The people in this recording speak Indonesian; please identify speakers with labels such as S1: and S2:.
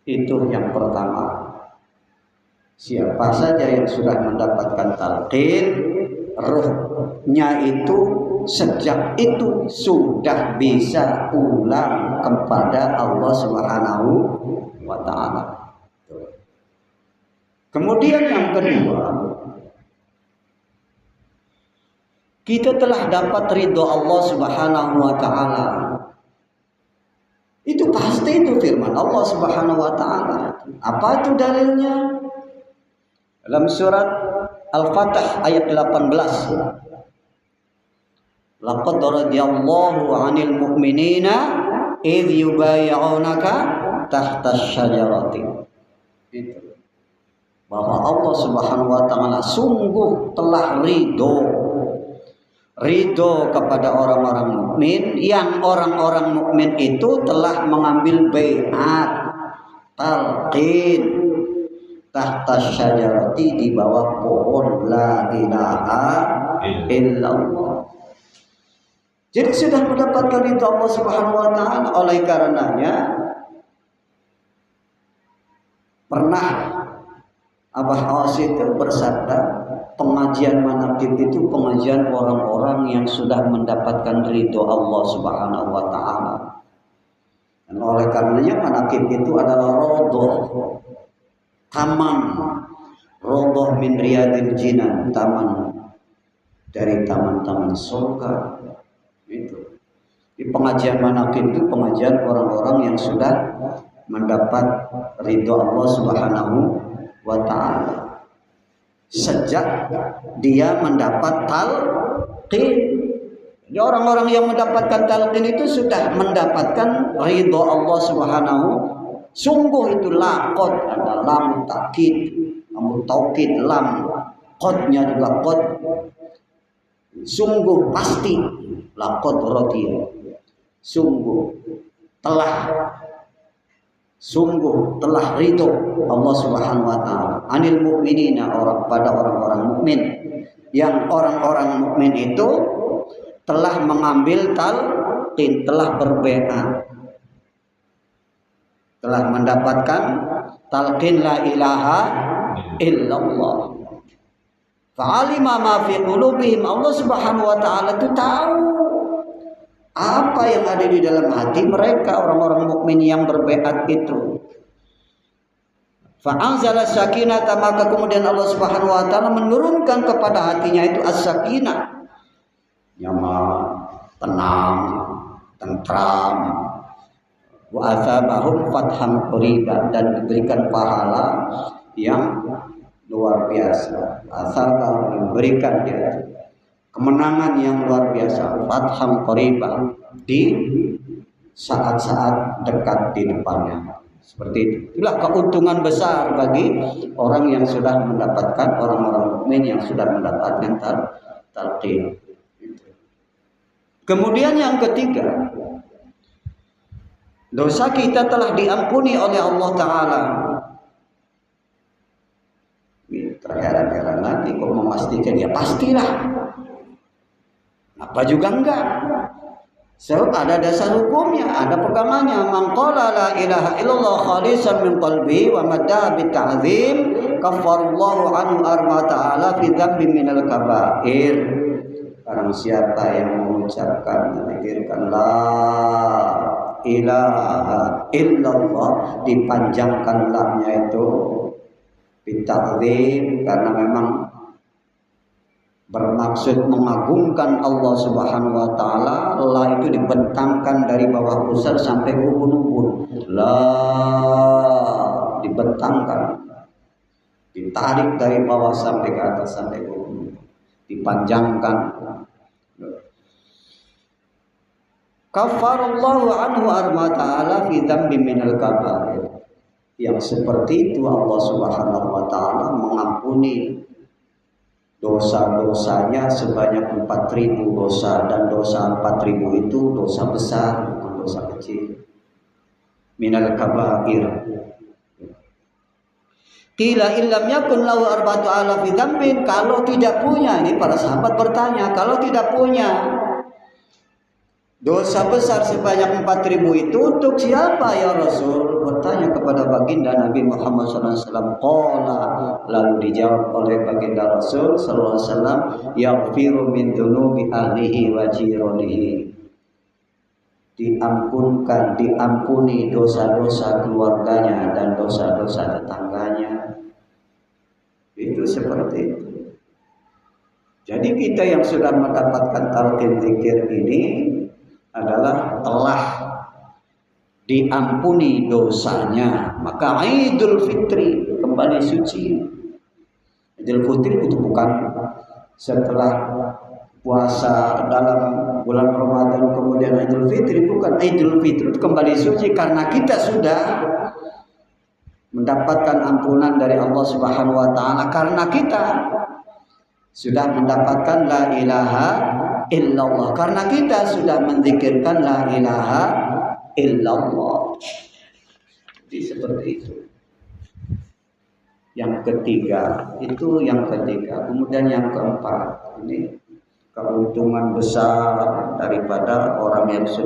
S1: Itu yang pertama. Siapa saja yang sudah mendapatkan talqin, ruhnya itu sejak itu sudah bisa pulang kepada Allah Subhanahu wa ta'ala. Kemudian yang kedua, kita telah dapat ridho Allah Subhanahu wa ta'ala. Itu pasti, itu firman Allah Subhanahu wa ta'ala. Apa itu dalilnya? Dalam surat Al-Fatah ayat 18. Laqad radiyallahu 'anil mu'minina idh yubayyi'unaka tahta asy-syajarati. Itu. Bahwa Allah Subhanahu wa ta'ala sungguh telah ridho kepada orang-orang mukmin, yang orang-orang mukmin itu telah mengambil baiat talqin tahta syajarati, di bawah pohon la ilaha illallah. Jadi sudah mendapatkan ridho Allah Subhanahu wa ta'ala. Oleh karenanya pernah Abah Awas itu bersabda, pengajian manaqib itu pengajian orang-orang yang sudah mendapatkan ridho Allah Subhanahu wa ta'ala. Dan oleh karenanya manaqib itu adalah rodoh, taman, rodoh min riyadil jinan, taman dari taman-taman surga. Itu. Di pengajian manaqib itu pengajian orang-orang yang sudah mendapat ridho Allah Subhanahu wa ta'ala. Sejak dia mendapat talqin. Jadi orang-orang yang mendapatkan talqin itu sudah mendapatkan ridho Allah Subhanahu. Sungguh itu laqad, ada lam takkid, lam taukid, lam qadnya juga qad. Sungguh pasti, laqad radiya. Sungguh telah ridho Allah Subhanahu wa ta'ala anil mu'minina, pada orang-orang mukmin, yang orang-orang mukmin itu telah mengambil talqin, telah berbaiat, telah mendapatkan talqin la ilaha illallah. Fa'alima ma fi qulubihim, Allah Subhanahu wa ta'ala itu tahu apa yang ada di dalam hati mereka, orang-orang mukmin yang berbaiat itu. Fa'anzala sakinata, maka kemudian Allah Subhanahu wa ta'ala menurunkan kepada hatinya itu as-sakinah, nyaman, tenang, tentram. Wa atsabahum fatham qariba, dan diberikan pahala yang luar biasa. Atsabahum, memberikan dia kemenangan yang luar biasa, fatham qariba, di saat-saat dekat di depannya. Seperti itu. Itulah keuntungan besar bagi orang yang sudah mendapatkan, orang-orang mukmin yang sudah mendapatkan talqin. Kemudian yang ketiga, dosa kita telah diampuni oleh Allah Ta'ala. Terheran-heran nanti kok memastikan, ya pastilah. Apa juga enggak? Sebab ada dasar hukumnya, ada pegangannya. Man qala la ilaha illallah khalisan min qalbi wa madda bi ta'zim kafarallahu anhu arma ta'ala fi dzambin minal kaba'ir. Barang siapa yang mengucapkan, memikirkan la ilaha illallah, dipanjangkan lamnya itu bi ta'zim, karena memang bermaksud mengagungkan Allah Subhanahu wa ta'ala. La itu dibentangkan dari bawah pusar sampai ubun-ubun. La dibentangkan, ditarik dari bawah sampai ke atas sampai ubun, dipanjangkan. Kafarallahu anhu arma ta'ala fi dzambin minal kaba'ir. Yang seperti itu Allah Subhanahu wa ta'ala mengampuni dosa-dosanya sebanyak 4.000 dosa, dan dosa 4.000 itu dosa besar, bukan dosa kecil. Minal kaba'ir. Qila illam yakun lahu arba'atu alafi dzambin, kalau tidak punya, ini para sahabat bertanya, kalau tidak punya Dosa besar sebanyak 4.000 itu untuk siapa ya Rasul? Bertanya kepada baginda Nabi Muhammad SAW. Qala, lalu dijawab oleh baginda Rasul SAW, yaghfiru min dunubi ahlihi wa jironihi. Diampuni dosa-dosa keluarganya dan dosa-dosa tetangganya. Itu seperti itu. Jadi kita yang sudah mendapatkan talqin zikir ini adalah telah diampuni dosanya, maka Idul Fitri kembali suci. Idul Fitri itu bukan setelah puasa dalam bulan Ramadan kemudian Idul Fitri, bukan. Idul Fitri itu kembali suci karena kita sudah mendapatkan ampunan dari Allah Subhanahu wa taala, karena kita sudah mendapatkan la ilaha illallah, karena kita sudah menzikirkan la ilaha illallah. Jadi seperti itu. Yang ketiga, itu yang ketiga. Kemudian yang keempat, ini keuntungan besar daripada orang yang sudah